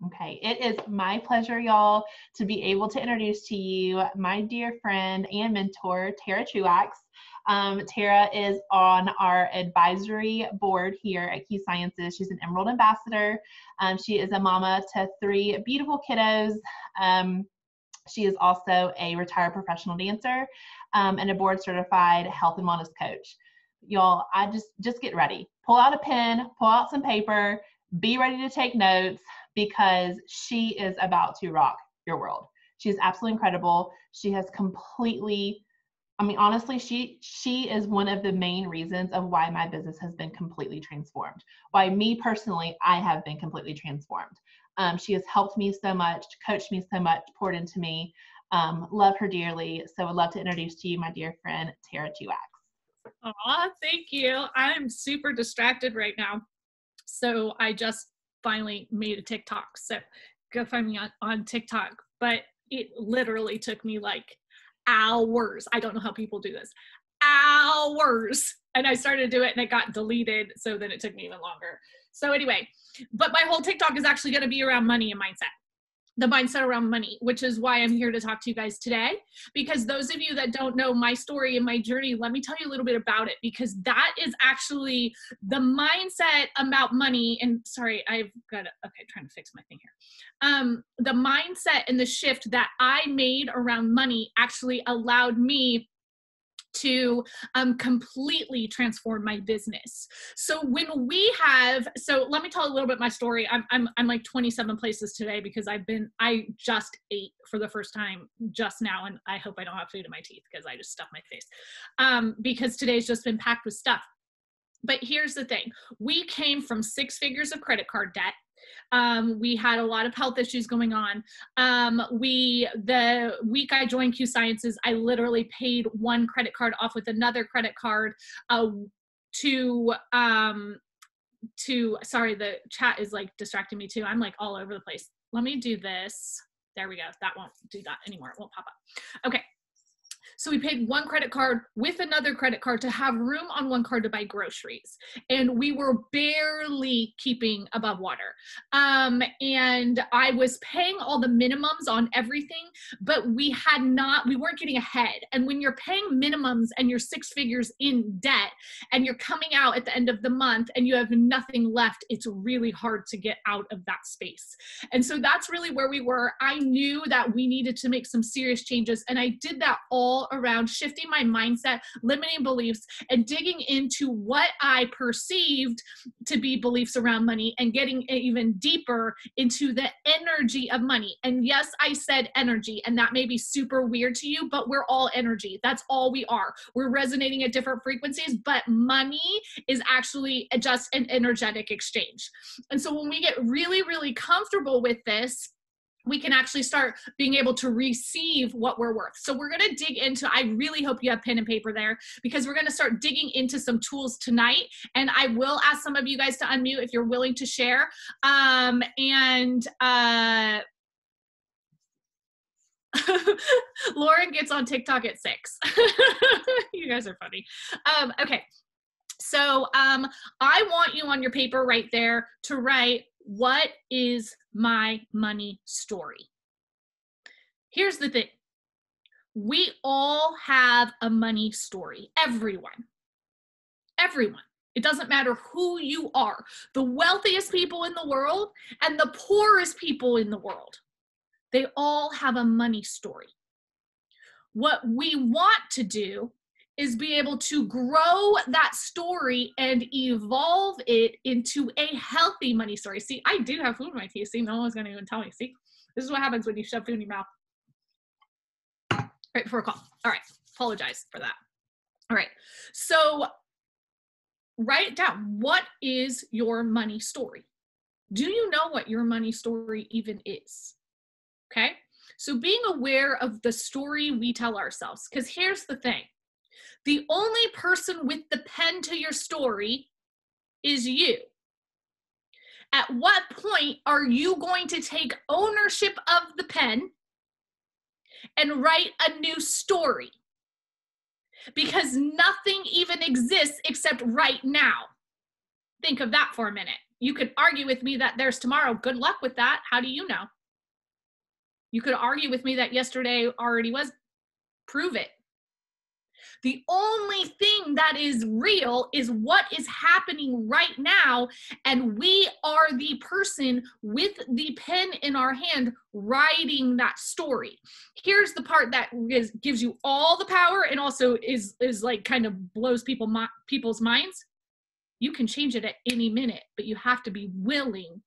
Okay, it is my pleasure, y'all, to be able to introduce to you my dear friend and mentor, Tara Truax. Tara is on our advisory board here at Key Sciences. She's an Emerald Ambassador. She is a mama to 3 beautiful kiddos. She is also a retired professional dancer and a board certified health and wellness coach. Y'all, I just get ready. Pull out a pen, pull out some paper, be ready to take notes because she is about to rock your world. She is absolutely incredible. She has completely, I mean, honestly, she is one of the main reasons of why my business has been completely transformed. Why me personally, I have been completely transformed. She has helped me so much, coached me so much, poured into me. Love her dearly. So I'd love to introduce to you my dear friend, Tara Truax. Aw, thank you. I'm super distracted right now. So I just finally made a TikTok. So go find me on TikTok. But it literally took me like hours. I don't know how people do this. Hours. And I started to do it and it got deleted. So then it took me even longer. So anyway, but my whole TikTok is actually going to be around money and mindset. The mindset around money, which is why I'm here to talk to you guys today. Because those of you that don't know my story and my journey, let me tell you a little bit about it, because that is actually the mindset about money. And sorry, I've got to, okay, trying to fix my thing here. The mindset and the shift that I made around money actually allowed me to completely transform my business. So when we have, so let me tell a little bit my story. I'm like 27 places today because I just ate for the first time just now. And I hope I don't have food in my teeth because I just stuffed my face. Because today's just been packed with stuff. But here's the thing. We came from 6 figures of credit card debt. We had a lot of health issues going on. The week I joined Q Sciences, I literally paid one credit card off with another credit card sorry, the chat is like distracting me too. I'm like all over the place. Let me do this. There we go. That won't do that anymore. It won't pop up. Okay. So we paid one credit card with another credit card to have room on one card to buy groceries. And we were barely keeping above water. And I was paying all the minimums on everything, but we weren't getting ahead. And when you're paying minimums and you're 6 figures in debt and you're coming out at the end of the month and you have nothing left, it's really hard to get out of that space. And so that's really where we were. I knew that we needed to make some serious changes. And I did that all around shifting my mindset, limiting beliefs, and digging into what I perceived to be beliefs around money and getting even deeper into the energy of money. And yes, I said energy, and that may be super weird to you, but we're all energy. That's all we are. We're resonating at different frequencies, but money is actually just an energetic exchange. And so when we get really, really comfortable with this, we can actually start being able to receive what we're worth. So we're going to dig into, I really hope you have pen and paper there, because we're going to start digging into some tools tonight. And I will ask some of you guys to unmute if you're willing to share. Lauren gets on TikTok at 6. You guys are funny. Okay. So I want you on your paper right there to write, what is my money story? Here's the thing. We all have a money story. Everyone. It doesn't matter who you are. The wealthiest people in the world and the poorest people in the world. They all have a money story. What we want to do is be able to grow that story and evolve it into a healthy money story. See, I do have food in my teeth. See, no one's going to even tell me. See, this is what happens when you shove food in your mouth. Right before a call. All right. Apologize for that. All right. So write it down. What is your money story? Do you know what your money story even is? Okay. So being aware of the story we tell ourselves, because here's the thing. The only person with the pen to your story is you. At what point are you going to take ownership of the pen and write a new story? Because nothing even exists except right now. Think of that for a minute. You could argue with me that there's tomorrow. Good luck with that. How do you know? You could argue with me that yesterday already was. Prove it. The only thing that is real is what is happening right now, and we are the person with the pen in our hand writing that story. Here's the part that gives you all the power and also is like kind of blows people's minds. You can change it at any minute, but you have to be willing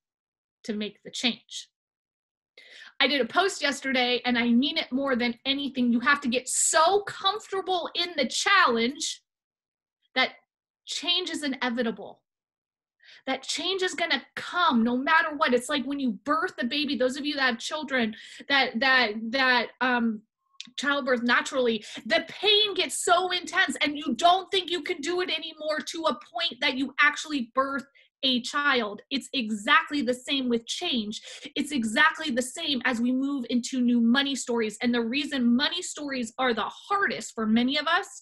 to make the change. I did a post yesterday, and I mean it more than anything. You have to get so comfortable in the challenge that change is inevitable. That change is going to come no matter what. It's like when you birth a baby, those of you that have children, that childbirth naturally, the pain gets so intense and you don't think you can do it anymore to a point that you actually birth a child. It's exactly the same with change. It's exactly the same as we move into new money stories. And the reason money stories are the hardest for many of us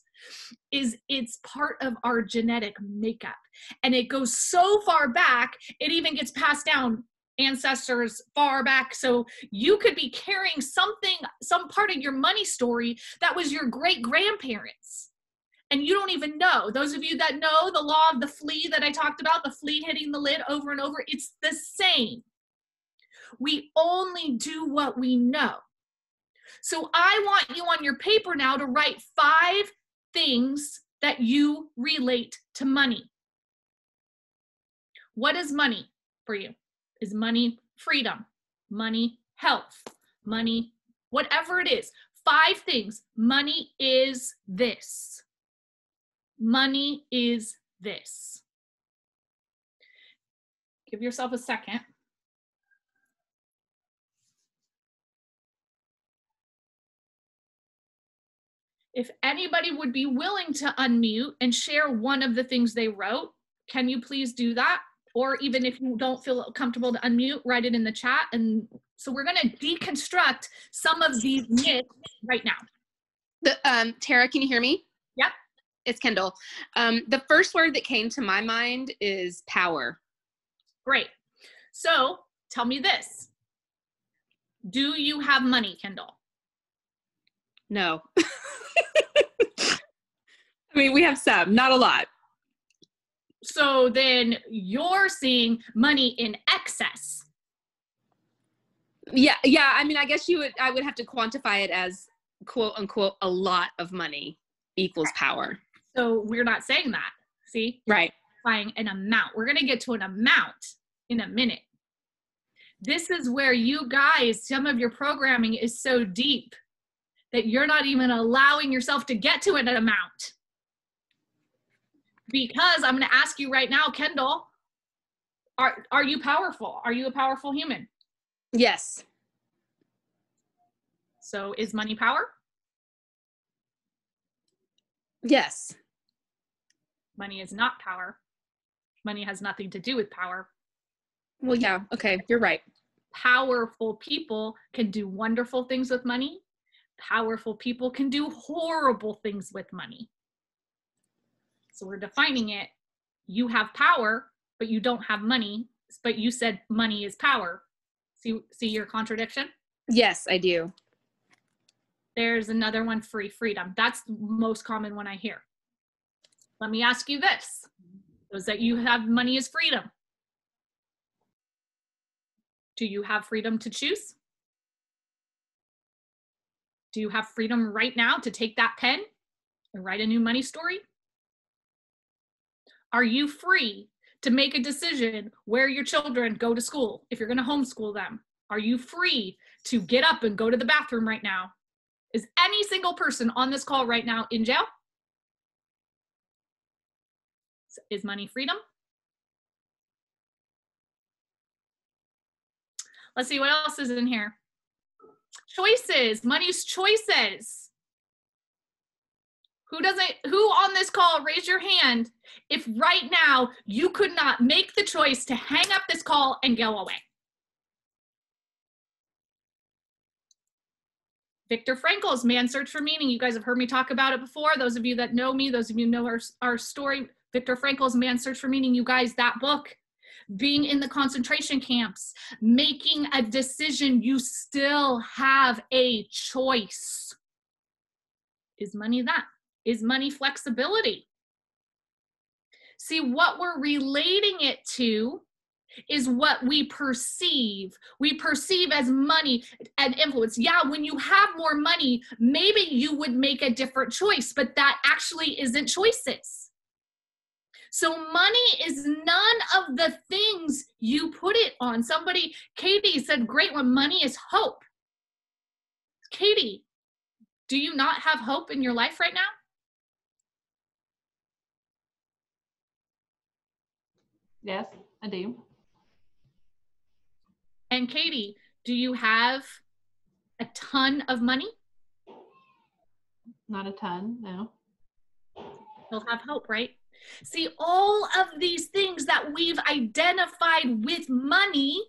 is it's part of our genetic makeup. And it goes so far back, it even gets passed down ancestors far back. So you could be carrying something, some part of your money story that was your great grandparents. And you don't even know. Those of you that know the law of the flea that I talked about, the flea hitting the lid over and over, it's the same. We only do what we know. So I want you on your paper now to write 5 things that you relate to money. What is money for you? Is money freedom? Money health? Money whatever it is? 5 things. Money is this. Money is this. Give yourself a second. If anybody would be willing to unmute and share one of the things they wrote, can you please do that? Or even if you don't feel comfortable to unmute, write it in the chat. And so we're going to deconstruct some of these myths right now. Tara, can you hear me? Yep. It's Kendall. The first word that came to my mind is power. Great. So tell me this. Do you have money, Kendall? No. I mean, we have some, not a lot. So then you're seeing money in excess. Yeah. I mean, I guess I would have to quantify it as quote unquote a lot of money equals power. So we're not saying that. See? Right. Buying an amount. We're going to get to an amount in a minute. This is where you guys, some of your programming is so deep that you're not even allowing yourself to get to an amount. Because I'm going to ask you right now, Kendall, are you powerful? Are you a powerful human? Yes. So is money power? Yes. Money is not power. Money has nothing to do with power. Well, yeah. Okay. You're right. Powerful people can do wonderful things with money. Powerful people can do horrible things with money. So we're defining it. You have power, but you don't have money. But you said money is power. See your contradiction? Yes, I do. There's another one, freedom. That's the most common one I hear. Let me ask you this. Does that you have money is freedom? Do you have freedom to choose? Do you have freedom right now to take that pen and write a new money story? Are you free to make a decision where your children go to school if you're going to homeschool them? Are you free to get up and go to the bathroom right now? Is any single person on this call right now in jail? Is money freedom? Let's see what else is in here. Choices. Money's choices. Who on this call, raise your hand if right now you could not make the choice to hang up this call and go away. Viktor Frankl's Man's Search for Meaning. You guys have heard me talk about it before. Those of you that know me, those of you who know our story, Viktor Frankl's Man's Search for Meaning, you guys, that book, being in the concentration camps, making a decision. You still have a choice. Is money that? Is money flexibility? See, what we're relating it to is what we perceive. We perceive as money and influence. Yeah, when you have more money, maybe you would make a different choice, but that actually isn't choices. So money is none of the things you put it on. Somebody, Katie said, great one, money is hope. Katie, do you not have hope in your life right now? Yes, I do. And Katie, do you have a ton of money? Not a ton, no. You'll have hope, right? See, all of these things that we've identified with money,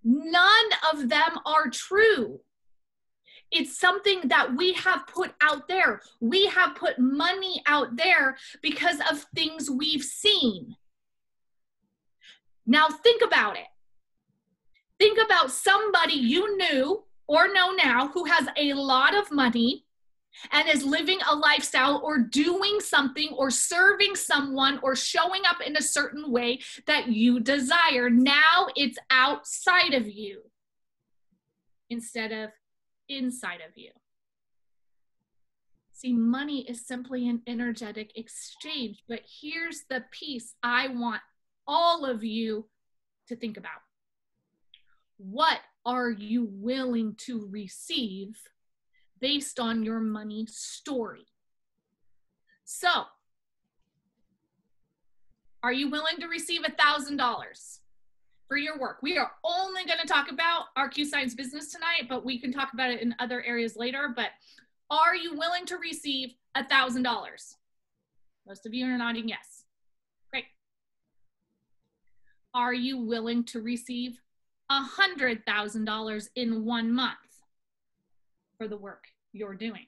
none of them are true. It's something that we have put out there. We have put money out there because of things we've seen. Now think about it. Think about somebody you knew or know now who has a lot of money and is living a lifestyle or doing something or serving someone or showing up in a certain way that you desire. Now it's outside of you instead of inside of you. See, money is simply an energetic exchange, but here's the piece I want all of you to think about. What are you willing to receive based on your money story? So, are you willing to receive $1,000 for your work? We are only going to talk about our Q Science business tonight, but we can talk about it in other areas later. But are you willing to receive $1,000? Most of you are nodding yes. Great. Are you willing to receive $100,000 in 1 month for the work you're doing?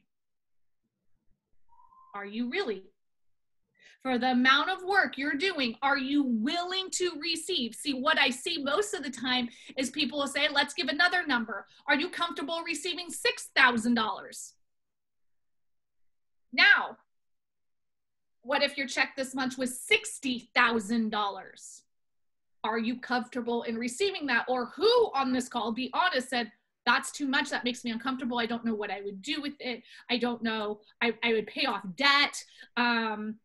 Are you really? For the amount of work you're doing, are you willing to receive? See, what I see most of the time is people will say, let's give another number. Are you comfortable receiving $6,000? Now, what if your check this month was $60,000? Are you comfortable in receiving that? Or who on this call, be honest, said, that's too much, that makes me uncomfortable, I don't know what I would do with it, I don't know, I would pay off debt, I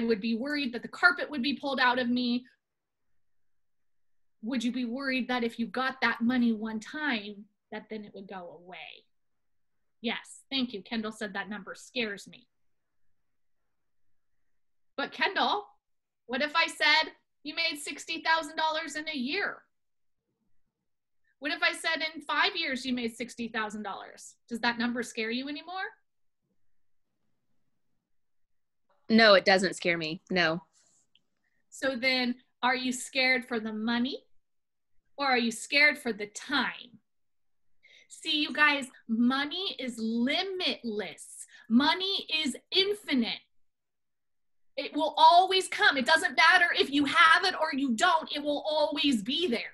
would be worried that the carpet would be pulled out of me. Would you be worried that if you got that money one time, that then it would go away? Yes, thank you. Kendall said that number scares me. But Kendall, what if I said you made $60,000 in a year? What if I said in 5 years you made $60,000? Does that number scare you anymore? No, it doesn't scare me. No. So then, are you scared for the money or are you scared for the time? See, you guys, money is limitless. Money is infinite. It will always come. It doesn't matter if you have it or you don't, it will always be there.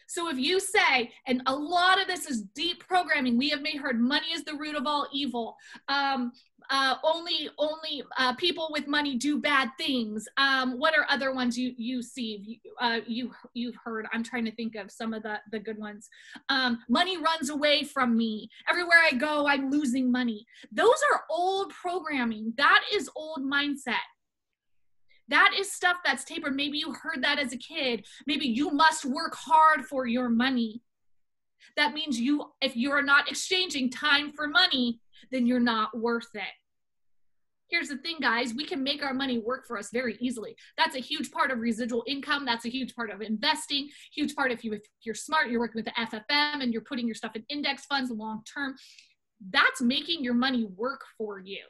So if you say, and a lot of this is deep programming, we have heard money is the root of all evil. Only people with money do bad things. What are other ones you see? You've heard. I'm trying to think of some of the good ones. Money runs away from me. Everywhere I go, I'm losing money. Those are old programming. That is old mindset. That is stuff that's tapered. Maybe you heard that as a kid. Maybe you must work hard for your money. That means if you're not exchanging time for money, then you're not worth it. Here's the thing, guys. We can make our money work for us very easily. That's a huge part of residual income. That's a huge part of investing. Huge part if you're smart, you're working with the FFM and you're putting your stuff in index funds long term. That's making your money work for you.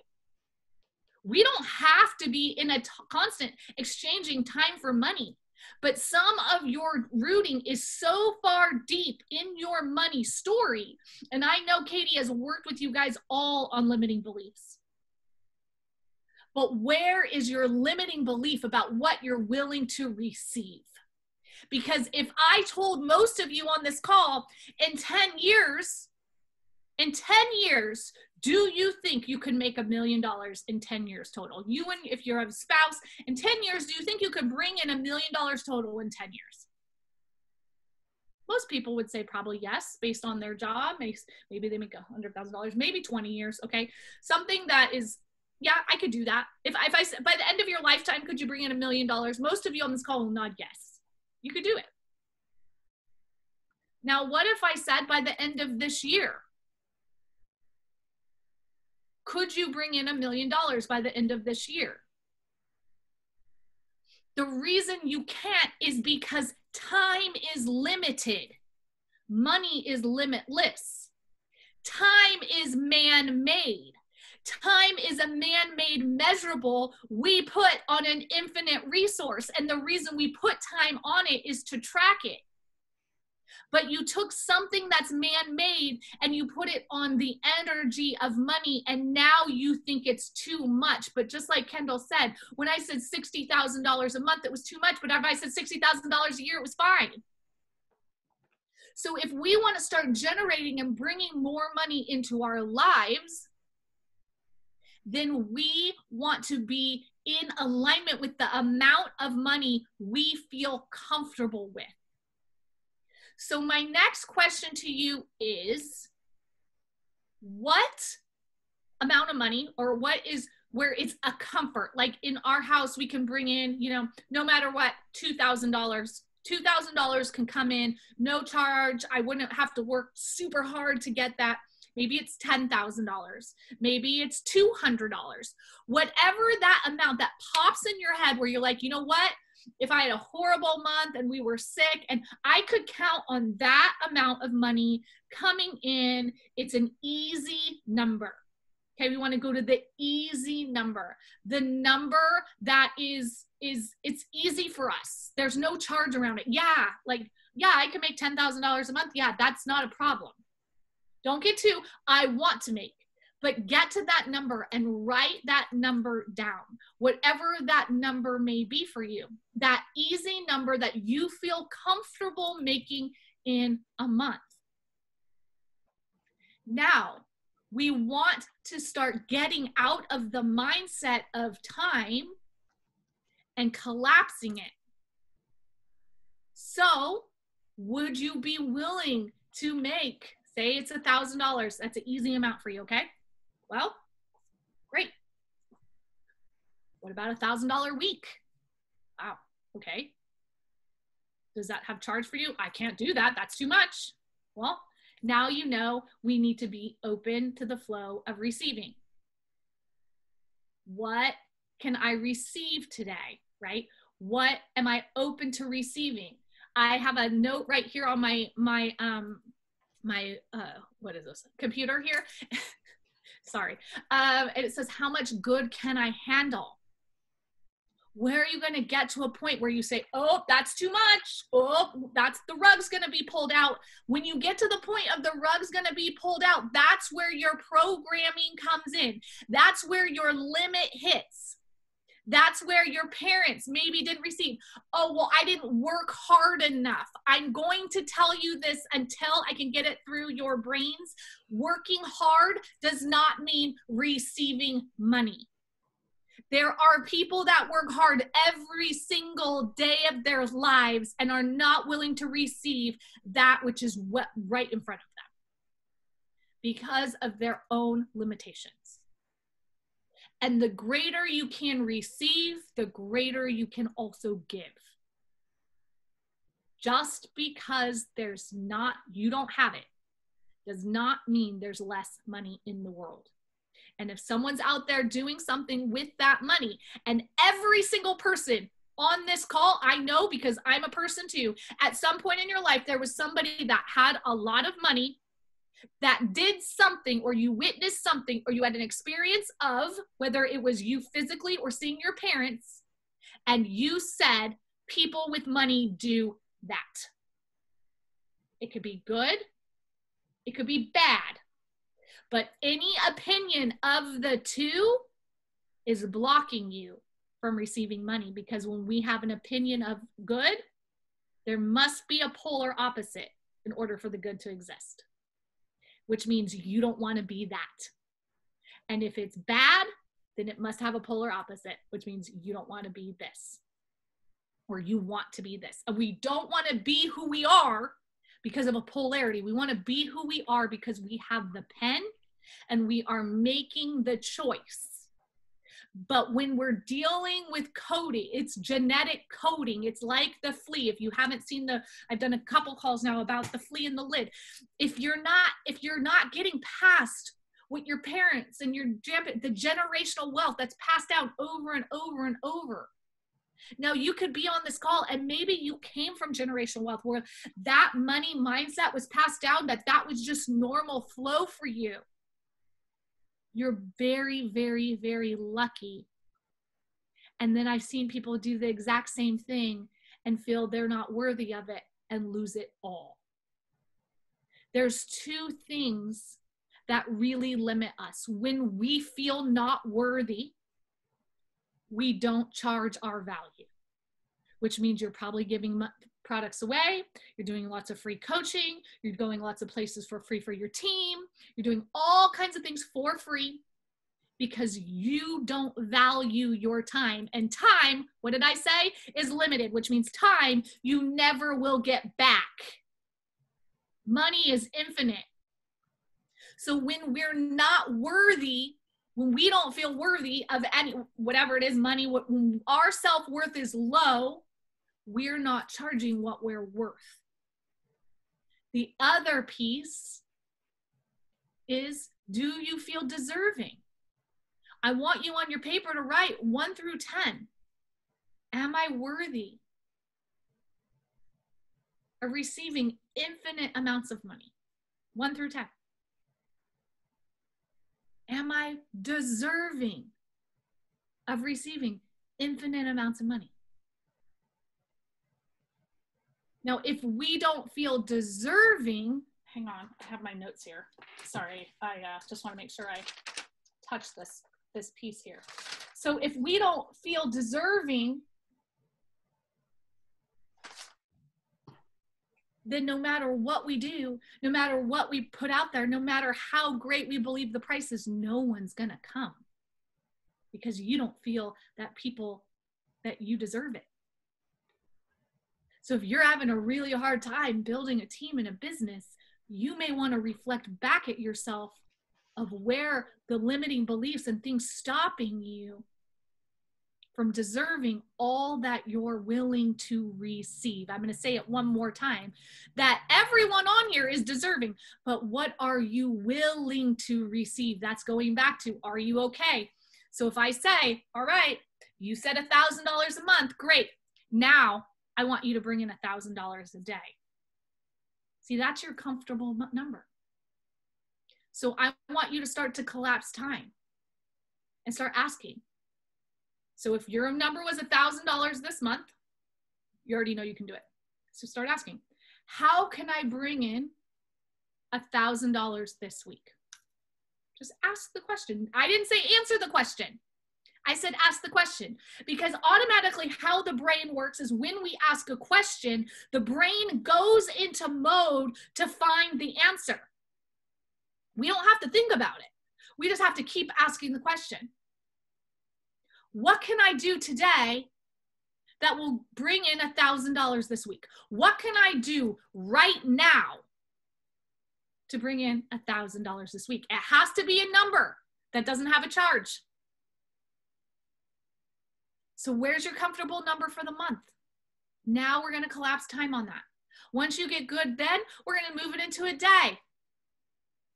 We don't have to be in a constant exchanging time for money, but some of your rooting is so far deep in your money story. And I know Katie has worked with you guys all on limiting beliefs. But where is your limiting belief about what you're willing to receive? Because if I told most of you on this call, in 10 years, do you think you could make $1 million in 10 years total? You and if you're a spouse, in 10 years, do you think you could bring in $1 million total in 10 years? Most people would say probably yes, based on their job. Maybe they make $100,000, maybe 20 years, okay? Something that is, yeah, I could do that. If I said, by the end of your lifetime, could you bring in $1 million? Most of you on this call will nod yes. You could do it. Now, what if I said by the end of this year? Could you bring in $1 million by the end of this year? The reason you can't is because time is limited. Money is limitless. Time is man-made. Time is a man-made measurable we put on an infinite resource. And the reason we put time on it is to track it. But you took something that's man-made and you put it on the energy of money, and now you think it's too much. But just like Kendall said, when I said $60,000 a month, it was too much. But if I said $60,000 a year, it was fine. So if we want to start generating and bringing more money into our lives, then we want to be in alignment with the amount of money we feel comfortable with. So my next question to you is, what amount of money, or what is where it's a comfort? Like in our house, we can bring in, you know, no matter what, $2,000. $2,000 can come in, no charge. I wouldn't have to work super hard to get that. Maybe it's $10,000. Maybe it's $200. Whatever that amount that pops in your head where you're like, you know what? If I had a horrible month and we were sick and I could count on that amount of money coming in, it's an easy number. Okay, we want to go to the easy number. The number that is it's easy for us. There's no charge around it. Yeah, like, yeah, I can make $10,000 a month. Yeah, that's not a problem. Don't get to, I want to make. But get to that number and write that number down, whatever that number may be for you, that easy number that you feel comfortable making in a month. Now, we want to start getting out of the mindset of time and collapsing it. So, would you be willing to make, say it's $1,000, that's an easy amount for you, okay? Well, great. What about $1,000 week? Wow, okay. Does that have charge for you? I can't do that, that's too much. Well, now you know we need to be open to the flow of receiving. What can I receive today, right? What am I open to receiving? I have a note right here on my what is this, computer here. Sorry. And it says, how much good can I handle? Where are you going to get to a point where you say, oh, that's too much. Oh, that's the rug's going to be pulled out. When you get to the point of the rug's going to be pulled out, that's where your programming comes in. That's where your limit hits. That's where your parents maybe didn't receive. Oh, well, I didn't work hard enough. I'm going to tell you this until I can get it through your brains. Working hard does not mean receiving money. There are people that work hard every single day of their lives and are not willing to receive that which is right in front of them because of their own limitations. And the greater you can receive, the greater you can also give. Just because you don't have it, does not mean there's less money in the world. And if someone's out there doing something with that money, and every single person on this call, I know because I'm a person too, at some point in your life, there was somebody that had a lot of money that did something, or you witnessed something, or you had an experience of, whether it was you physically or seeing your parents, and you said, people with money do that. It could be good, it could be bad, but any opinion of the two is blocking you from receiving money, because when we have an opinion of good, there must be a polar opposite in order for the good to exist, which means you don't want to be that. And if it's bad, then it must have a polar opposite, which means you don't want to be this, or you want to be this. And we don't want to be who we are because of a polarity. We want to be who we are because we have the pen and we are making the choice. But when we're dealing with coding, it's genetic coding. It's like the flea. If you haven't seen I've done a couple calls now about the flea in the lid. If you're not getting past what your parents and the generational wealth that's passed down over and over and over. Now you could be on this call and maybe you came from generational wealth where that money mindset was passed down, that was just normal flow for you. You're very, very, very lucky. And then I've seen people do the exact same thing and feel they're not worthy of it and lose it all. There's two things that really limit us. When we feel not worthy, we don't charge our value, which means you're probably giving products away, you're doing lots of free coaching, you're going lots of places for free for your team, you're doing all kinds of things for free because you don't value your time. And time, what did I say, is limited, which means time you never will get back. Money is infinite. So when we're not worthy, when we don't feel worthy of any, whatever it is, money, when our self-worth is low, we're not charging what we're worth. The other piece is, do you feel deserving? I want you on your paper to write 1 through 10. Am I worthy of receiving infinite amounts of money? 1 through 10. Am I deserving of receiving infinite amounts of money? Now, if we don't feel deserving, hang on, I have my notes here. Sorry, I just want to make sure I touch this piece here. So if we don't feel deserving, then no matter what we do, no matter what we put out there, no matter how great we believe the price is, no one's gonna come because you don't feel that you deserve it. So if you're having a really hard time building a team and a business, you may want to reflect back at yourself of where the limiting beliefs and things stopping you from deserving all that you're willing to receive. I'm going to say it one more time, that everyone on here is deserving, but what are you willing to receive? That's going back to, are you okay? So if I say, all right, you said $1,000 a month, great. Now I want you to bring in $1,000 a day. See, that's your comfortable number. So I want you to start to collapse time and start asking. So if your number was $1,000 this month, you already know you can do it. So start asking, how can I bring in $1,000 this week? Just ask the question. I didn't say answer the question. I said ask the question, because automatically how the brain works is when we ask a question, the brain goes into mode to find the answer. We don't have to think about it. We just have to keep asking the question. What can I do today that will bring in $1,000 this week? What can I do right now to bring in $1,000 this week? It has to be a number that doesn't have a charge. So where's your comfortable number for the month? Now we're going to collapse time on that. Once you get good, then we're going to move it into a day.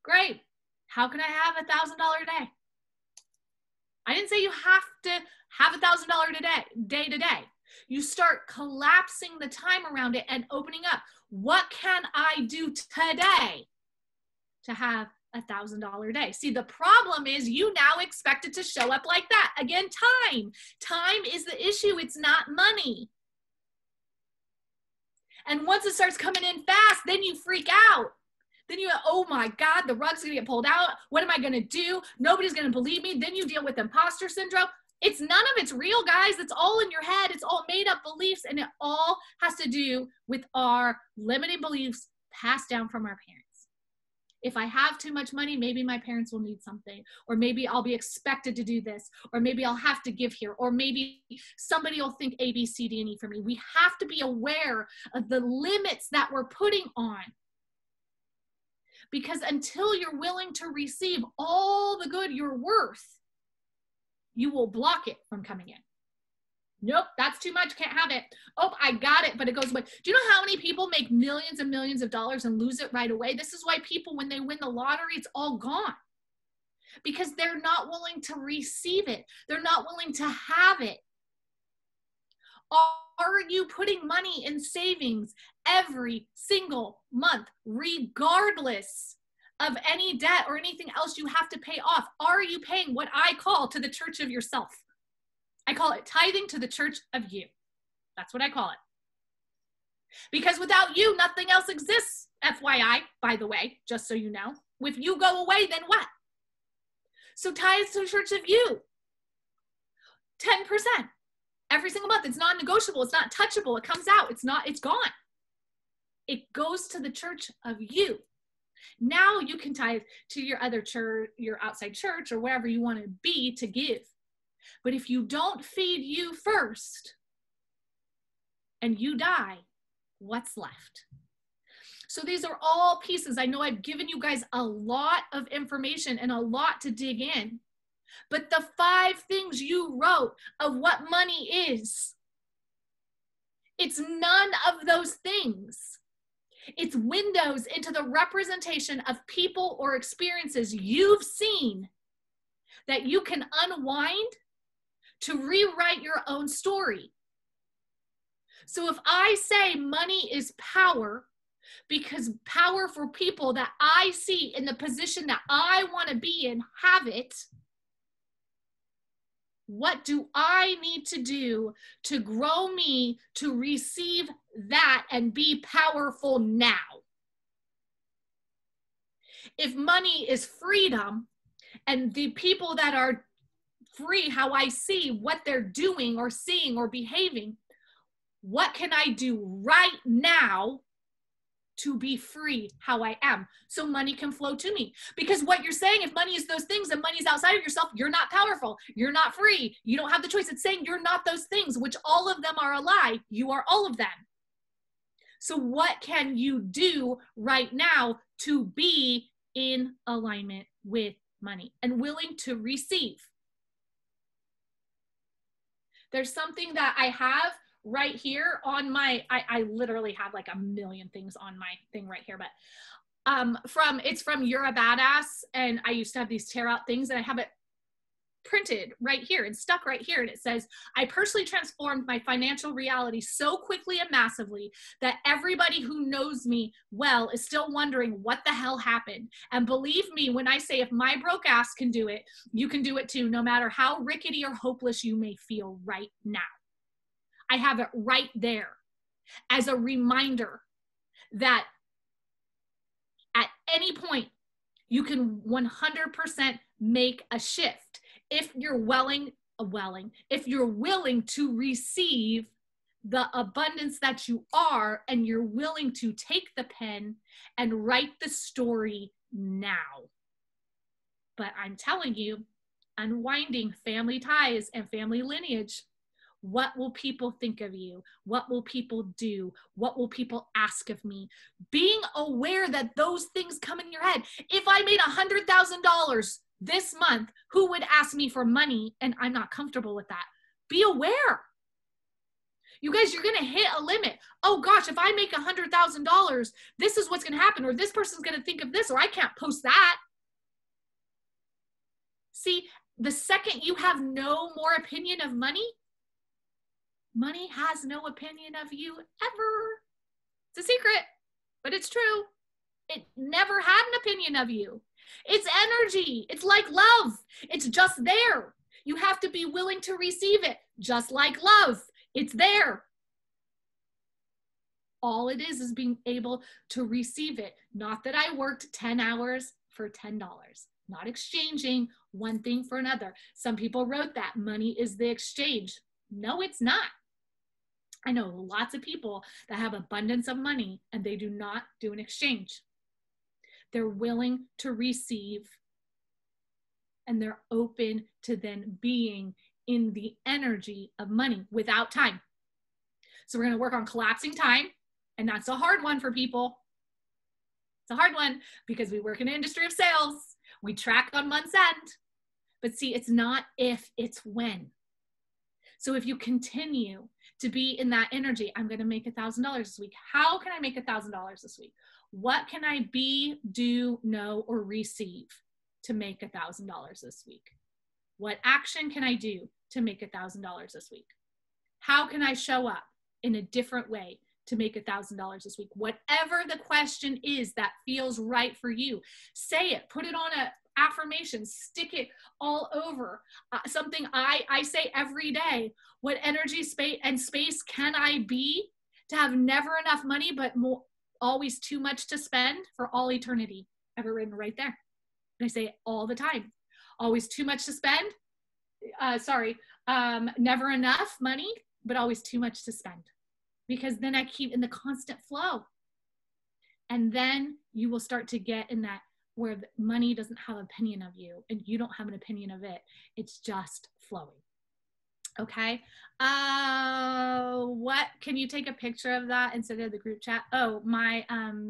Great. How can I have $1,000 a day? I didn't say you have to have $1,000 day to day. You start collapsing the time around it and opening up. What can I do today to have $1,000 a day? See, the problem is you now expect it to show up like that. Again, time. Time is the issue. It's not money. And once it starts coming in fast, then you freak out Then you, oh my God, the rug's gonna get pulled out. What am I gonna do? Nobody's gonna believe me. Then you deal with imposter syndrome. It's none of it's real, guys. It's all in your head. It's all made up beliefs, and it all has to do with our limiting beliefs passed down from our parents. If I have too much money, maybe my parents will need something, or maybe I'll be expected to do this, or maybe I'll have to give here, or maybe somebody will think A, B, C, D, and E for me. We have to be aware of the limits that we're putting on. Because until you're willing to receive all the good you're worth, you will block it from coming in. Nope, that's too much, can't have it. Oh, I got it, but it goes away. Do you know how many people make millions and millions of dollars and lose it right away? This is why people, when they win the lottery, it's all gone. Because they're not willing to receive it. They're not willing to have it. Are you putting money in savings every single month, regardless of any debt or anything else you have to pay off? Are you paying what I call to the church of yourself? I call it tithing to the church of you. That's what I call it. Because without you, nothing else exists. FYI, by the way, just so you know. If you go away, then what? So tithe to the church of you. 10%. Every single month. It's non-negotiable. It's not touchable. It comes out. It's gone. It goes to the church of you. Now you can tithe to your other church, your outside church, or wherever you want to be to give. But if you don't feed you first and you die, what's left? So these are all pieces. I know I've given you guys a lot of information and a lot to dig in. But the 5 things you wrote of what money is, it's none of those things. It's windows into the representation of people or experiences you've seen that you can unwind to rewrite your own story. So if I say money is power, because power for people that I see in the position that I want to be in have it, what do I need to do to grow me to receive that and be powerful now? If money is freedom and the people that are free, how I see what they're doing or seeing or behaving, what can I do right now to be free how I am so money can flow to me? Because what you're saying, if money is those things and money is outside of yourself, you're not powerful, you're not free, you don't have the choice. It's saying you're not those things, which all of them are a lie. You are all of them. So what can you do right now to be in alignment with money and willing to receive? There's something that I have right here on my, I literally have like a million things on my thing right here, but it's from You're a Badass, and I used to have these tear out things, and I have it printed right here and stuck right here, and it says, I personally transformed my financial reality so quickly and massively that everybody who knows me well is still wondering what the hell happened. And believe me when I say, if my broke ass can do it, you can do it too, no matter how rickety or hopeless you may feel right now. I have it right there as a reminder that at any point you can 100% make a shift if you're if you're willing to receive the abundance that you are, and you're willing to take the pen and write the story now. But I'm telling you, unwinding family ties and family lineage, what will people think of you? What will people do? What will people ask of me? Being aware that those things come in your head. If I made $100,000 this month, who would ask me for money and I'm not comfortable with that? Be aware. You guys, you're going to hit a limit. Oh gosh, if I make $100,000, this is what's going to happen, or this person's going to think of this, or I can't post that. See, the second you have no more opinion of money, money has no opinion of you ever. It's a secret, but it's true. It never had an opinion of you. It's energy. It's like love. It's just there. You have to be willing to receive it, just like love. It's there. all it is being able to receive it. Not that I worked 10 hours for $10, not exchanging one thing for another. Some people wrote that money is the exchange. No, it's not. I know lots of people that have abundance of money and they do not do an exchange. They're willing to receive and they're open to then being in the energy of money without time. So we're going to work on collapsing time. And that's a hard one for people. It's a hard one because we work in the industry of sales. We track on month's end. But see, it's not if, it's when. So if you continue to be in that energy, I'm going to make $1,000 this week. How can I make $1,000 this week? What can I be, do, know, or receive to make $1,000 this week? What action can I do to make $1,000 this week? How can I show up in a different way to make $1,000 this week? Whatever the question is that feels right for you, say it, put it on a affirmation, stick it all over. Something I say every day, what energy, space can I be to have never enough money, but always too much to spend for all eternity? I have it written right there. And I say it all the time. Always too much to spend. Never enough money, but always too much to spend. Because then I keep in the constant flow. And then you will start to get in that where the money doesn't have an opinion of you and you don't have an opinion of it. It's just flowing. Okay. What, can you take a picture of that instead of the group chat? Oh, my,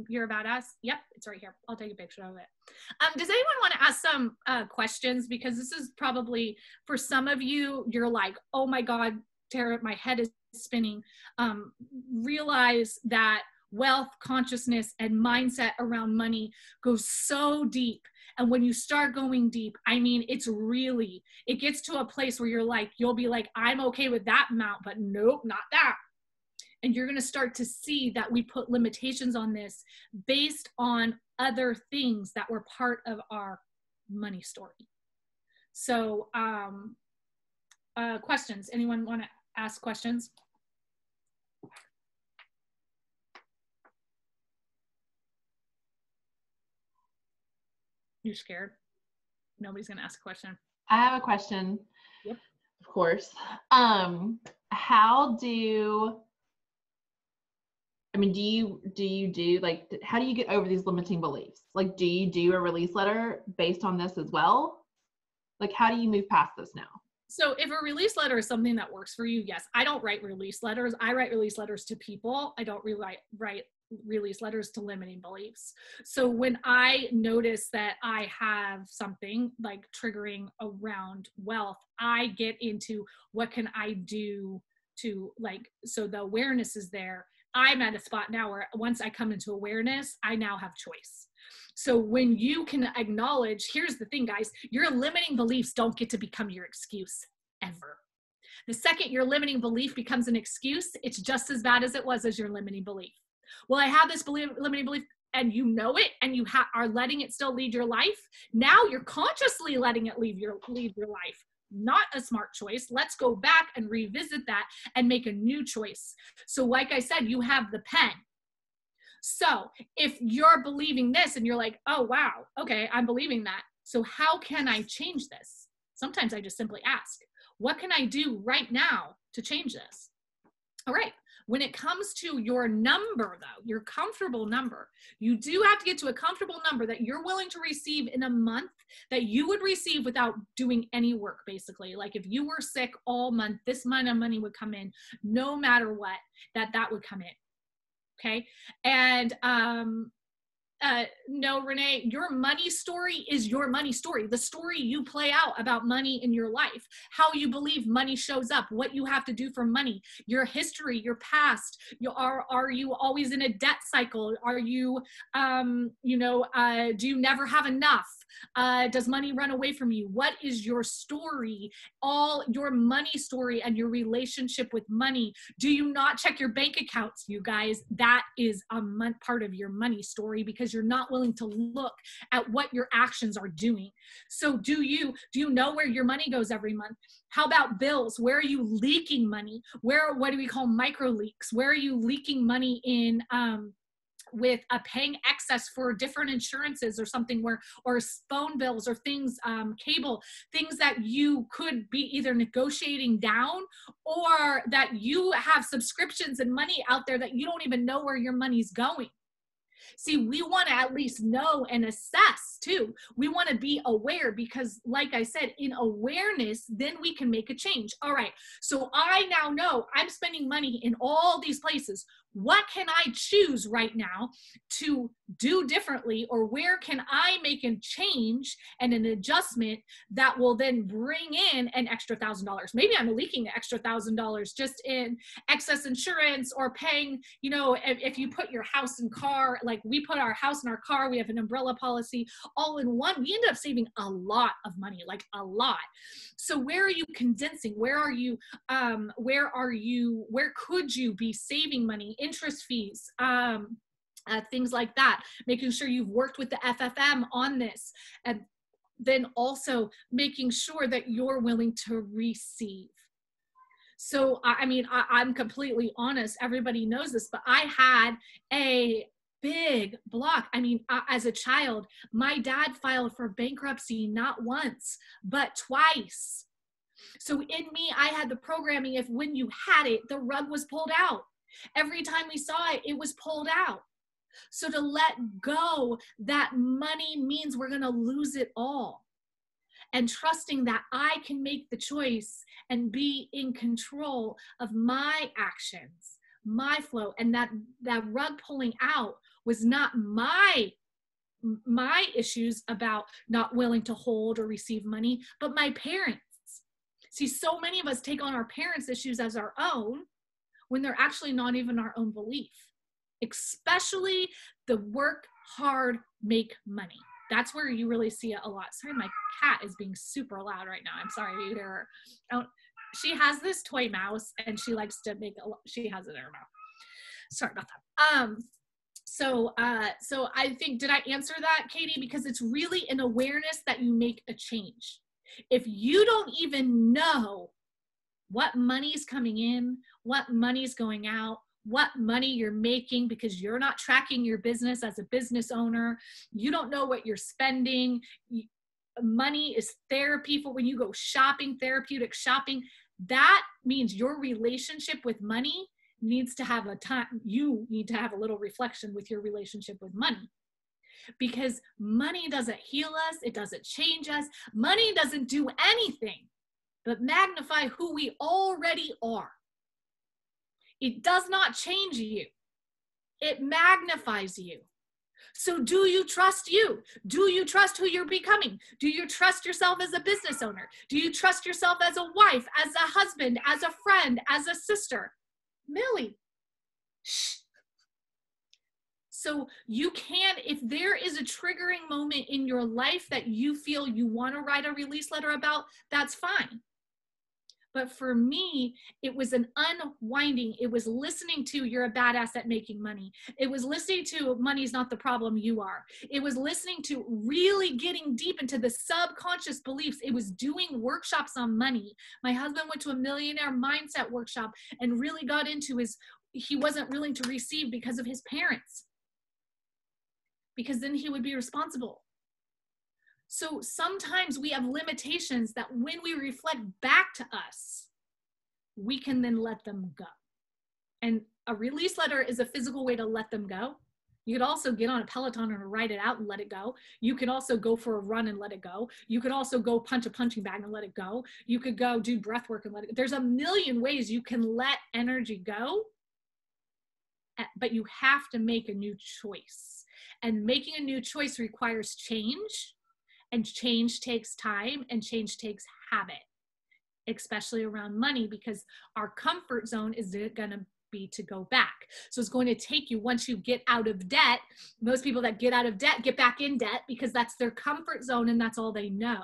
you're a badass. Yep. It's right here. I'll take a picture of it. Does anyone want to ask some questions? Because this is probably for some of you, you're like, oh my God, Tara, my head is spinning. Realize that wealth, consciousness, and mindset around money goes so deep. And when you start going deep, I mean, it gets to a place where you'll be like, I'm okay with that amount, but nope, not that. And you're going to start to see that we put limitations on this based on other things that were part of our money story. So, questions? Anyone want to ask questions? You're scared? Nobody's going to ask a question. I have a question. Yep. Of course. How do you do like, how do you get over these limiting beliefs? Like, do you do a release letter based on this as well? Like, how do you move past this now? So if a release letter is something that works for you, yes. I don't write release letters. I write release letters to people. I don't write release letters to limiting beliefs. So when I notice that I have something like triggering around wealth, I get into what can I do to so the awareness is there. I'm at a spot now where once I come into awareness, I now have choice. So when you can acknowledge, here's the thing, guys, your limiting beliefs don't get to become your excuse ever. The second your limiting belief becomes an excuse, it's just as bad as it was as your limiting belief. Well, I have this limiting belief and you know it and you are letting it still lead your life. Now you're consciously letting it lead your life. Not a smart choice. Let's go back and revisit that and make a new choice. So like I said, you have the pen. So if you're believing this and you're like, oh, wow, okay, I'm believing that. So how can I change this? Sometimes I just simply ask, what can I do right now to change this? All right. When it comes to your number, though, your comfortable number, you do have to get to a comfortable number that you're willing to receive in a month that you would receive without doing any work, basically. Like if you were sick all month, this amount of money would come in, no matter what, that would come in. Okay. And no, Renee, your money story is your money story. The story you play out about money in your life, how you believe money shows up, what you have to do for money, your history, your past. Are you always in a debt cycle? Are you, do you never have enough? Does money run away from you? What is your story? All your money story and your relationship with money. Do you not check your bank accounts, you guys? That is a part of your money story because because you're not willing to look at what your actions are doing. So do you know where your money goes every month? How about bills? Where are you leaking money? What do we call micro leaks? Where are you leaking money in, with paying excess for different insurances or something, or phone bills or things, cable, things that you could be either negotiating down, or that you have subscriptions and money out there that you don't even know where your money's going. See, we want to at least know and assess too. We want to be aware, because like I said, in awareness, then we can make a change. All right, so I now know I'm spending money in all these places. What can I choose right now to do differently, or where can I make a change and an adjustment that will then bring in an extra $1,000? Maybe I'm leaking an extra $1,000 just in excess insurance, or paying, you know, if you put your house and car, like we put our house and our car, we have an umbrella policy all in one, we end up saving a lot of money, like a lot. So where are you condensing? Where could you be saving money? Interest fees, things like that, making sure you've worked with the FFM on this, and then also making sure that you're willing to receive. So, I mean, I'm completely honest. Everybody knows this, but I had a big block. I mean, as a child, my dad filed for bankruptcy not once, but twice. So in me, I had the programming, if when you had it, the rug was pulled out. Every time we saw it, it was pulled out. So to let go that money means we're going to lose it all. And trusting that I can make the choice and be in control of my actions, my flow, and that rug pulling out was not my issues about not willing to hold or receive money, but my parents. See, so many of us take on our parents' issues as our own when they're actually not even our own belief, especially the work hard, make money. That's where you really see it a lot. Sorry, my cat is being super loud right now. I'm sorry to hear her. She has this toy mouse and she likes to she has it in her mouth. Sorry about that. So I think, did I answer that, Katie? Because it's really an awareness that you make a change. If you don't even know what money's coming in, what money's going out, what money you're making, because you're not tracking your business as a business owner, you don't know what you're spending. Money is therapy for when you go shopping, therapeutic shopping. That means your relationship with money needs to have you need to have a little reflection with your relationship with money. Because money doesn't heal us, it doesn't change us. Money doesn't do anything but magnify who we already are. It does not change you. It magnifies you. So do you trust you? Do you trust who you're becoming? Do you trust yourself as a business owner? Do you trust yourself as a wife, as a husband, as a friend, as a sister? Millie, shh. So you can, if there is a triggering moment in your life that you feel you want to write a release letter about, that's fine. But for me, it was an unwinding. It was listening to, you're a badass at making money. It was listening to, money's not the problem, you are. It was listening to really getting deep into the subconscious beliefs. It was doing workshops on money. My husband went to a millionaire mindset workshop and really got into he wasn't willing to receive because of his parents, because then he would be responsible. So sometimes we have limitations that when we reflect back to us, we can then let them go. And a release letter is a physical way to let them go. You could also get on a Peloton and write it out and let it go. You could also go for a run and let it go. You could also go punch a punching bag and let it go. You could go do breath work and let it go. There's a million ways you can let energy go, but you have to make a new choice. And making a new choice requires change. And change takes time, and change takes habit, especially around money, because our comfort zone is going to be to go back. So it's going to take you, once you get out of debt, most people that get out of debt get back in debt because that's their comfort zone and that's all they know.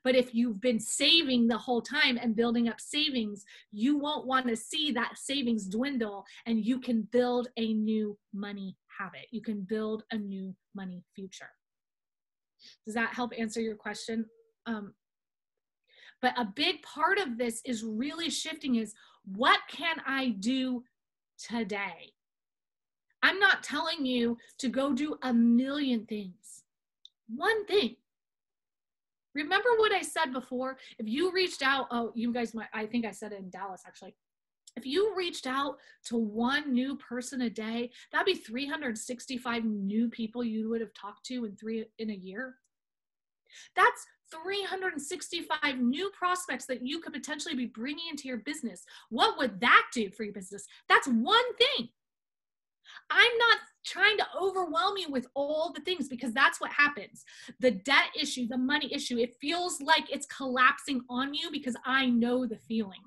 But if you've been saving the whole time and building up savings, you won't want to see that savings dwindle, and you can build a new money habit. You can build a new money future. Does that help answer your question? But a big part of this is really shifting is, what can I do today? I'm not telling you to go do a million things. One thing. Remember what I said before? If you reached out, oh, you guys might, I think I said it in Dallas actually. If you reached out to one new person a day, that'd be 365 new people you would have talked to in a year. That's 365 new prospects that you could potentially be bringing into your business. What would that do for your business? That's one thing. I'm not trying to overwhelm you with all the things, because that's what happens. The debt issue, the money issue, it feels like it's collapsing on you, because I know the feeling.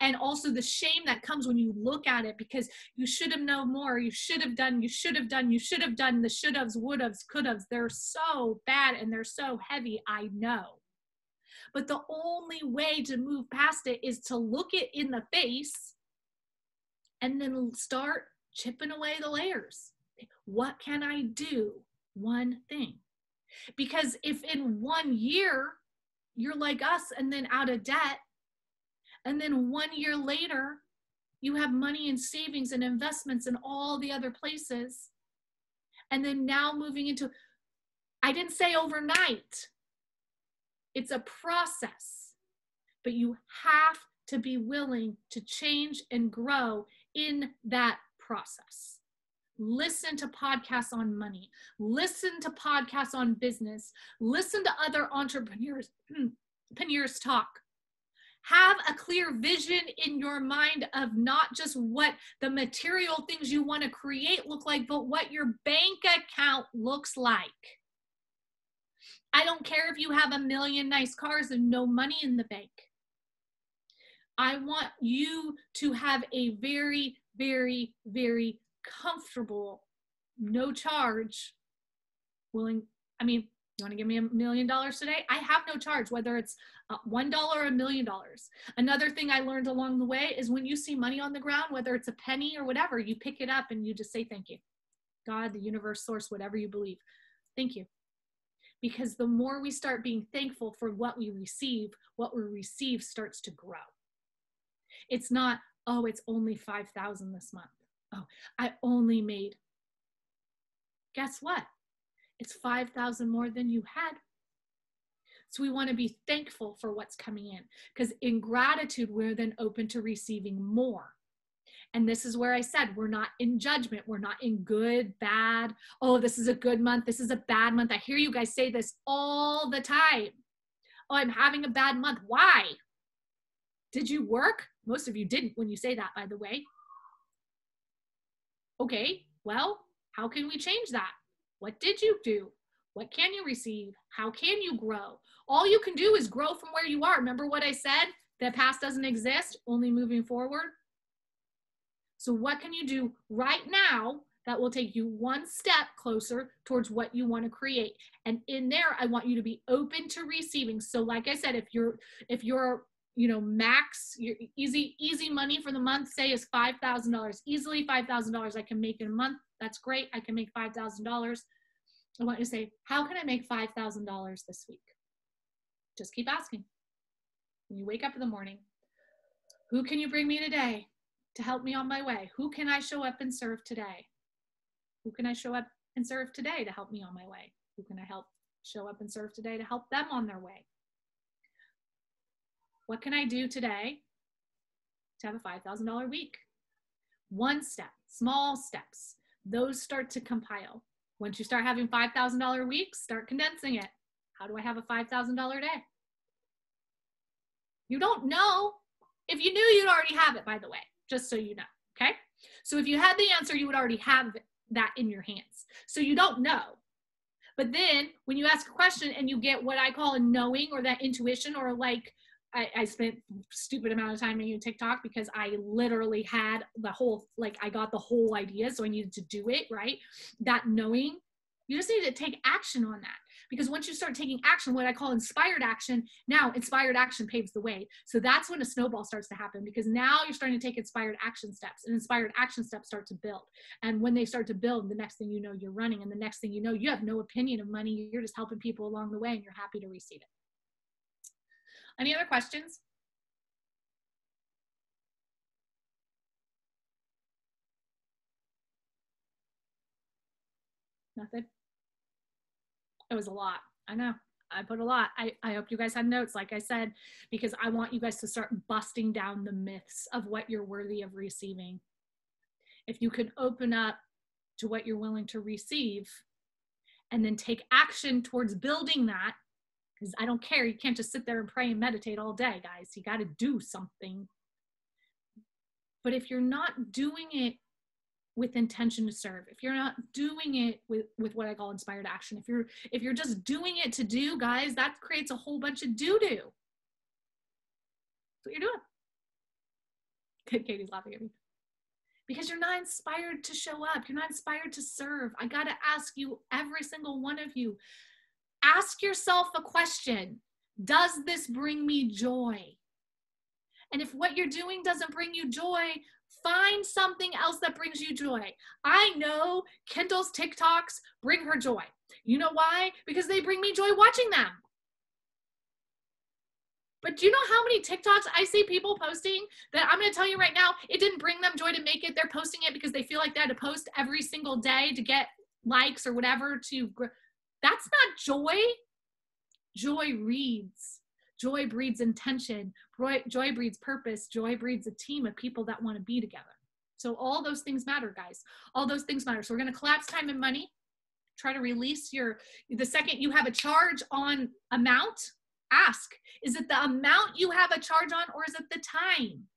And also the shame that comes when you look at it, because you should have known more, you should have done, the should haves, would haves, could haves. They're so bad and they're so heavy, I know. But the only way to move past it is to look it in the face and then start chipping away the layers. What can I do? One thing. Because if in 1 year you're like us and then out of debt, and then 1 year later you have money in savings and investments and all the other places, and then now moving into, I didn't say overnight, it's a process, but you have to be willing to change and grow in that process. Listen to podcasts on money, listen to podcasts on business, listen to other entrepreneurs talk. Have a clear vision in your mind of not just what the material things you want to create look like, but what your bank account looks like. I don't care if you have 1 million nice cars and no money in the bank. I want you to have a very, very, very comfortable, no charge, you want to give me $1 million today? I have no charge, whether it's $1 or $1 million. Another thing I learned along the way is when you see money on the ground, whether it's a penny or whatever, you pick it up and you just say, thank you. God, the universe, source, whatever you believe. Thank you. Because the more we start being thankful for what we receive starts to grow. It's not, oh, it's only 5,000 this month. Oh, I only made. Guess what? It's 5,000 more than you had. So we want to be thankful for what's coming in, because in gratitude, we're then open to receiving more. And this is where I said, we're not in judgment. We're not in good, bad. Oh, this is a good month. This is a bad month. I hear you guys say this all the time. Oh, I'm having a bad month. Why? Did you work? Most of you didn't when you say that, by the way. Okay, well, how can we change that? What did you do? What can you receive? How can you grow? All you can do is grow from where you are. Remember what I said? The past doesn't exist, only moving forward. So what can you do right now that will take you one step closer towards what you want to create? And in there, I want you to be open to receiving. So like I said, if you're max, your easy money for the month, say, is $5,000, easily $5,000 I can make in a month. That's great. I can make $5,000. I want you to say, how can I make $5,000 this week? Just keep asking. When you wake up in the morning, who can you bring me today to help me on my way? Who can I show up and serve today? Who can I show up and serve today to help me on my way? Who can I show up and serve today to help them on their way? What can I do today to have a $5,000 week? One step, small steps. Those start to compile. Once you start having $5,000 weeks, start condensing it. How do I have a $5,000 day? You don't know. If you knew, you'd already have it, by the way, just so you know, okay? So if you had the answer, you would already have that in your hands. So you don't know. But then when you ask a question and you get what I call a knowing, or that intuition, or like, I spent stupid amount of time making TikTok because I literally had the whole, I got the whole idea, so I needed to do it, right? That knowing, You just need to take action on that. Because once you start taking action, what I call inspired action, now inspired action paves the way. So that's when a snowball starts to happen, because now you're starting to take inspired action steps, and inspired action steps start to build. And when they start to build, the next thing you know, you're running. And the next thing you know, you have no opinion of money. You're just helping people along the way, and you're happy to receive it. Any other questions? Nothing? It was a lot. I know. I put a lot. I hope you guys had notes, like I said, because I want you guys to start busting down the myths of what you're worthy of receiving. If you could open up to what you're willing to receive and then take action towards building that, because I don't care. You can't just sit there and pray and meditate all day, guys. You got to do something. But if you're not doing it with intention to serve, if you're not doing it with what I call inspired action, if you're just doing it to do, guys, that creates a whole bunch of doo-doo. That's what you're doing. Katie's laughing at me. Because you're not inspired to show up. You're not inspired to serve. I got to ask you, every single one of you, ask yourself a question. Does this bring me joy? And if what you're doing doesn't bring you joy, find something else that brings you joy. I know Kendall's TikToks bring her joy. You know why? Because they bring me joy watching them. But do you know how many TikToks I see people posting that I'm going to tell you right now, it didn't bring them joy to make it. They're posting it because they feel like they had to post every single day to get likes or whatever. That's not joy. Joy reads. Joy breeds intention. Joy breeds purpose. Joy breeds a team of people that want to be together. So all those things matter, guys. All those things matter. So we're going to collapse time and money. Try to release the second you have a charge on amount, ask, is it the amount you have a charge on, or is it the time?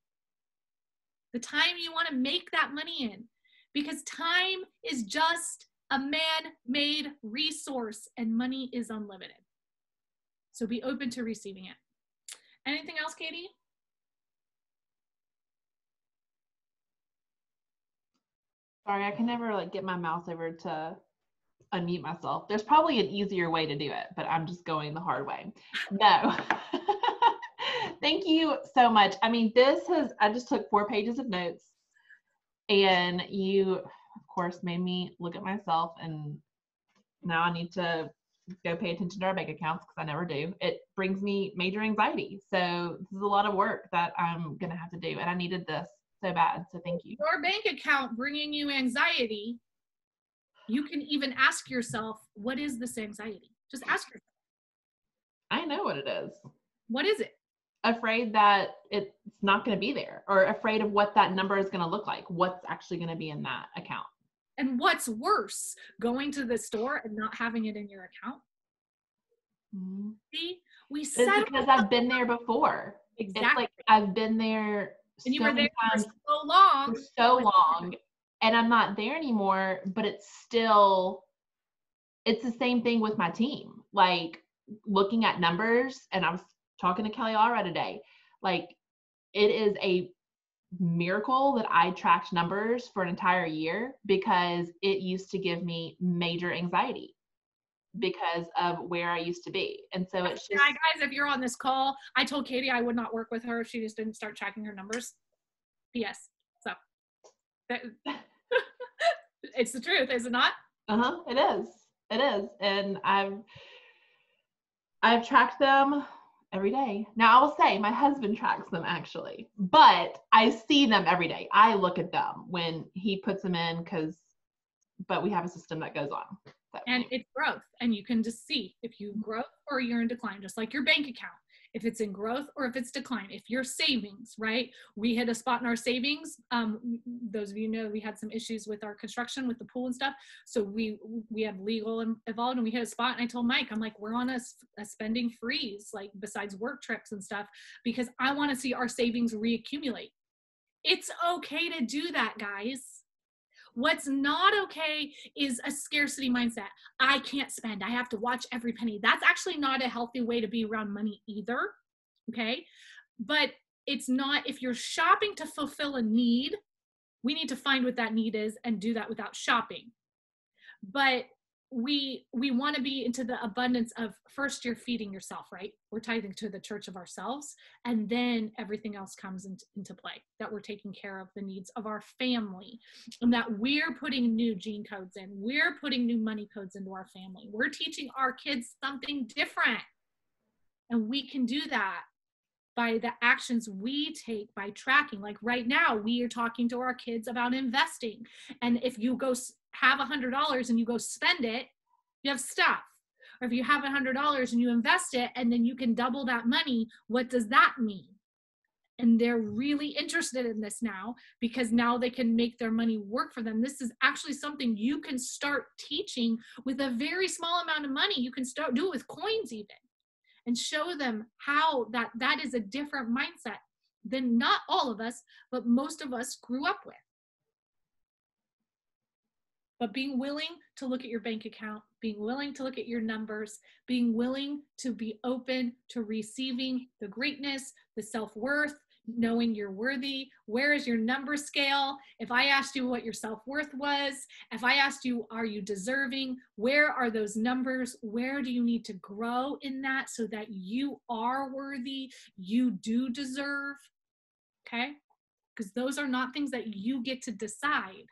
The time you want to make that money in. Because time is just a man-made resource and money is unlimited. So be open to receiving it. Anything else, Katie? Sorry, I can never get my mouse over to unmute myself. There's probably an easier way to do it, but I'm just going the hard way. No. Thank you so much. I mean, I just took 4 pages of notes, and you, of course, made me look at myself, and now I need to go pay attention to our bank accounts because I never do. It brings me major anxiety. So this is a lot of work that I'm going to have to do, and I needed this so bad. So thank you. Your bank account bringing you anxiety, you can even ask yourself, what is this anxiety? Just ask yourself. I know what it is. What is it? Afraid that it's not going to be there, or afraid of what that number is going to look like. What's actually going to be in that account? And what's worse, going to the store and not having it in your account? Mm-hmm. See, it's because I've been there before. Exactly. It's like I've been there and so you were there for so long, and I'm not there anymore, but it's the same thing with my team. Like, looking at numbers, and I was talking to Kelly Allred today, like, it is a miracle that I tracked numbers for an entire year, because it used to give me major anxiety because of where I used to be. And so it's just, guys, if you're on this call, I told Katie I would not work with her if she just didn't start tracking her numbers. P.S. So it's the truth, is it not? It is. And I've tracked them every day. Now, I will say my husband tracks them actually, but I see them every day. I look at them when he puts them in, but we have a system that goes on. So. And it's growth, and you can just see if you grow or you're in decline, just like your bank account, if it's in growth or if it's decline. If your savings, right? We hit a spot in our savings. Those of you know, we had some issues with our construction, with the pool and stuff. So we have legal involved, and we hit a spot, and I told Mike, I'm like, we're on a spending freeze, like besides work trips and stuff, because I want to see our savings reaccumulate. It's okay to do that, guys. What's not okay is a scarcity mindset. I can't spend. I have to watch every penny. That's actually not a healthy way to be around money either, okay? But it's not, if you're shopping to fulfill a need, we need to find what that need is and do that without shopping. But we want to be into the abundance of first you're feeding yourself, right? We're tithing to the church of ourselves, and then everything else comes into play, that we're taking care of the needs of our family, and that we're putting new gene codes in, we're putting new money codes into our family, we're teaching our kids something different. And we can do that by the actions we take, by tracking. Like right now, we are talking to our kids about investing. And if you go have $100 and you go spend it, you have stuff. Or if you have $100 and you invest it and then you can double that money, what does that mean? And they're really interested in this now, because now they can make their money work for them. This is actually something you can start teaching with a very small amount of money. You can start do it with coins even, and show them how that is a different mindset than not all of us, but most of us grew up with. But being willing to look at your bank account, being willing to look at your numbers, being willing to be open to receiving the greatness, the self-worth, knowing you're worthy. Where is your number scale? If I asked you what your self-worth was, if I asked you, are you deserving? Where are those numbers? Where do you need to grow in that so that you are worthy? You do deserve, okay? Because those are not things that you get to decide.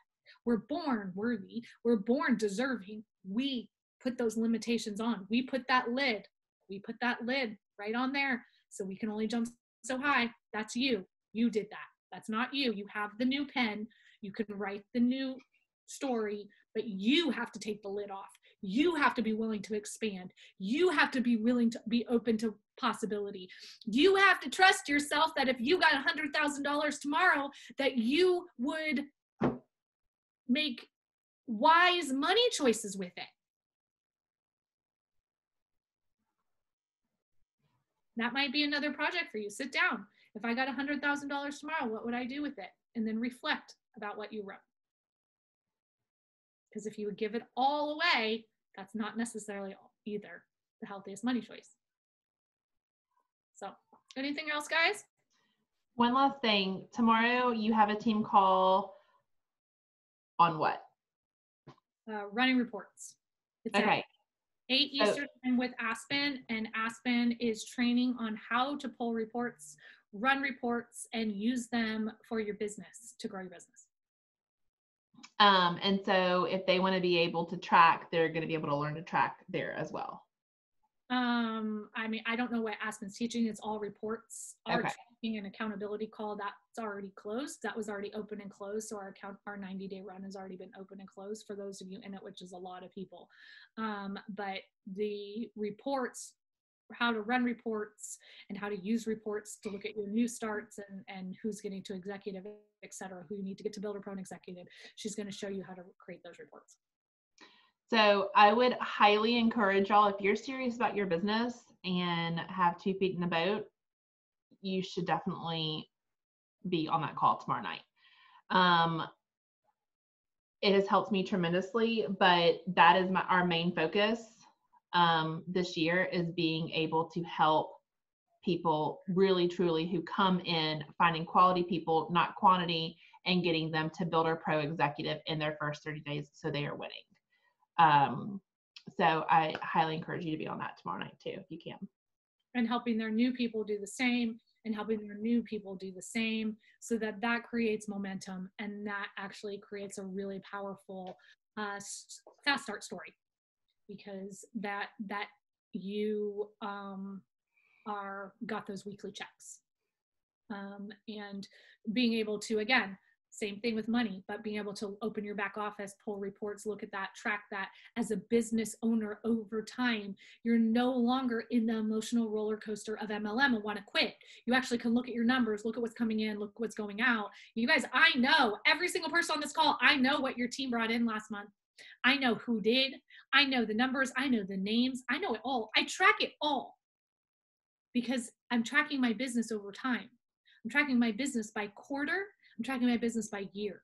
We're born worthy. We're born deserving. We put those limitations on. We put that lid. We put that lid right on there so we can only jump so high. That's you. You did that. That's not you. You have the new pen. You can write the new story, but you have to take the lid off. You have to be willing to expand. You have to be willing to be open to possibility. You have to trust yourself that if you got $100,000 tomorrow, that you would make wise money choices with it. That might be another project for you. Sit down. If I got $100,000 tomorrow, what would I do with it? And then reflect about what you wrote. Because if you would give it all away, that's not necessarily either the healthiest money choice. So, anything else, guys? One last thing. Tomorrow you have a team call on what? Running reports. It's okay. 8 Eastern time with Aspen, and Aspen is training on how to pull reports, run reports, and use them for your business to grow your business. And so if they want to be able to track, they're going to be able to learn to track there as well. I mean, I don't know what Aspen's teaching. It's all reports. Our tracking and accountability call, that's already closed. That was already open and closed. So our 90-day run has already been open and closed for those of you in it, which is a lot of people. But the reports, how to run reports and how to use reports to look at your new starts and who's getting to executive, et cetera, who you need to get to Builder Pro and executive. She's going to show you how to create those reports. So I would highly encourage y'all, if you're serious about your business and have 2 feet in the boat, you should definitely be on that call tomorrow night. It has helped me tremendously, but that is our main focus this year, is being able to help people really, truly who come in, finding quality people, not quantity, and getting them to Builder Pro executive in their first 30 days so they are winning. So I highly encourage you to be on that tomorrow night too, if you can. And helping their new people do the same, and helping their new people do the same, so that creates momentum, and that actually creates a really powerful fast start story, because that you got those weekly checks, and being able to, again, same thing with money, but being able to open your back office, pull reports, look at that, track that. As a business owner over time, you're no longer in the emotional roller coaster of MLM and want to quit. You actually can look at your numbers, look at what's coming in, look what's going out. You guys, I know every single person on this call, I know what your team brought in last month. I know who did. I know the numbers. I know the names. I know it all. I track it all because I'm tracking my business over time. I'm tracking my business by quarter. I'm tracking my business by year,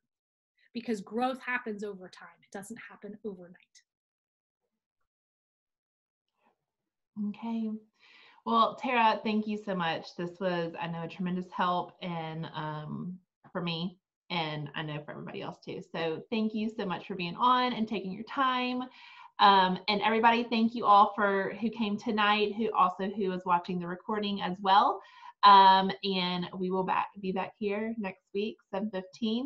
because growth happens over time. It doesn't happen overnight. Okay. Well, Tara, thank you so much. This was, I know, a tremendous help, and for me, and I know for everybody else too. So thank you so much for being on and taking your time. And everybody, thank you all for who came tonight, who is watching the recording as well. And we will be back here next week, 7:15,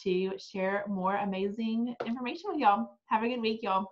to share more amazing information with y'all. Have a good week, y'all.